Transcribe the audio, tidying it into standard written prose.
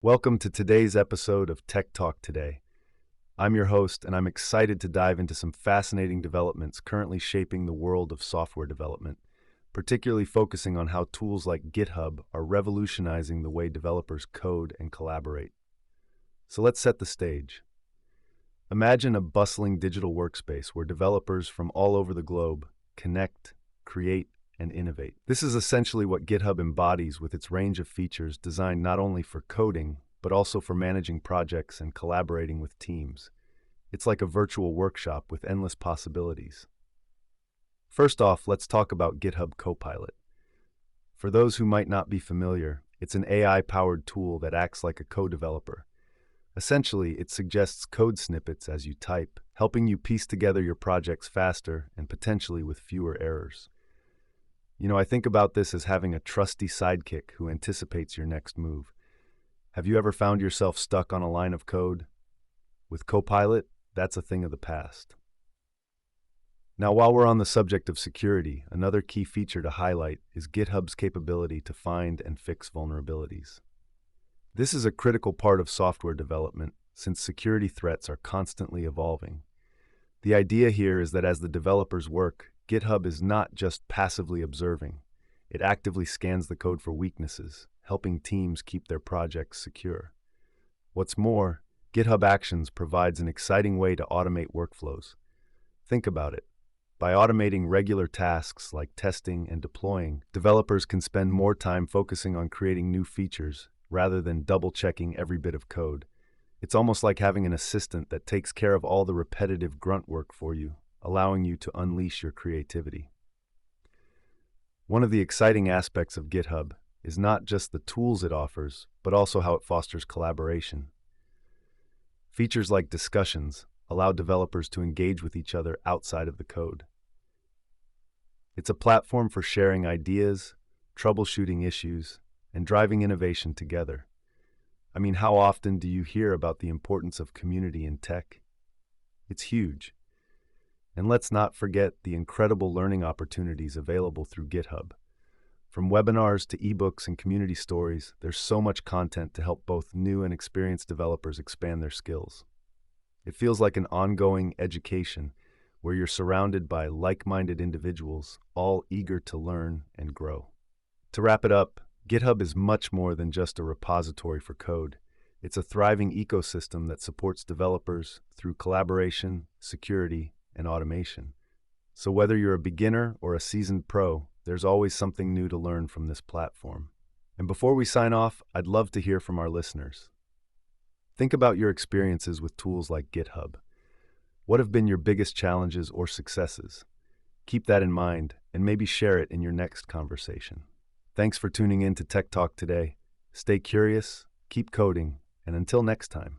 Welcome to today's episode of Tech Talk Today. I'm your host, and I'm excited to dive into some fascinating developments currently shaping the world of software development, particularly focusing on how tools like GitHub are revolutionizing the way developers code and collaborate. So let's set the stage. Imagine a bustling digital workspace where developers from all over the globe connect, create, and innovate. This is essentially what GitHub embodies with its range of features designed not only for coding, but also for managing projects and collaborating with teams. It's like a virtual workshop with endless possibilities. First off, let's talk about GitHub Copilot. For those who might not be familiar, it's an AI-powered tool that acts like a co-developer. Essentially, it suggests code snippets as you type, helping you piece together your projects faster and potentially with fewer errors. I think about this as having a trusty sidekick who anticipates your next move. Have you ever found yourself stuck on a line of code? With Copilot, that's a thing of the past. Now, while we're on the subject of security, another key feature to highlight is GitHub's capability to find and fix vulnerabilities. This is a critical part of software development since security threats are constantly evolving. The idea here is that as the developers work, GitHub is not just passively observing. It actively scans the code for weaknesses, helping teams keep their projects secure. What's more, GitHub Actions provides an exciting way to automate workflows. Think about it. By automating regular tasks like testing and deploying, developers can spend more time focusing on creating new features rather than double-checking every bit of code. It's almost like having an assistant that takes care of all the repetitive grunt work for you, allowing you to unleash your creativity. One of the exciting aspects of GitHub is not just the tools it offers, but also how it fosters collaboration. Features like discussions allow developers to engage with each other outside of the code. It's a platform for sharing ideas, troubleshooting issues, and driving innovation together. How often do you hear about the importance of community in tech? It's huge. And let's not forget the incredible learning opportunities available through GitHub. From webinars to ebooks and community stories, there's so much content to help both new and experienced developers expand their skills. It feels like an ongoing education where you're surrounded by like-minded individuals, all eager to learn and grow. To wrap it up, GitHub is much more than just a repository for code. It's a thriving ecosystem that supports developers through collaboration, security, and automation. So whether you're a beginner or a seasoned pro, there's always something new to learn from this platform. And before we sign off, I'd love to hear from our listeners. Think about your experiences with tools like GitHub. What have been your biggest challenges or successes? Keep that in mind and maybe share it in your next conversation. Thanks for tuning in to Tech Talk today. Stay curious, keep coding, and until next time.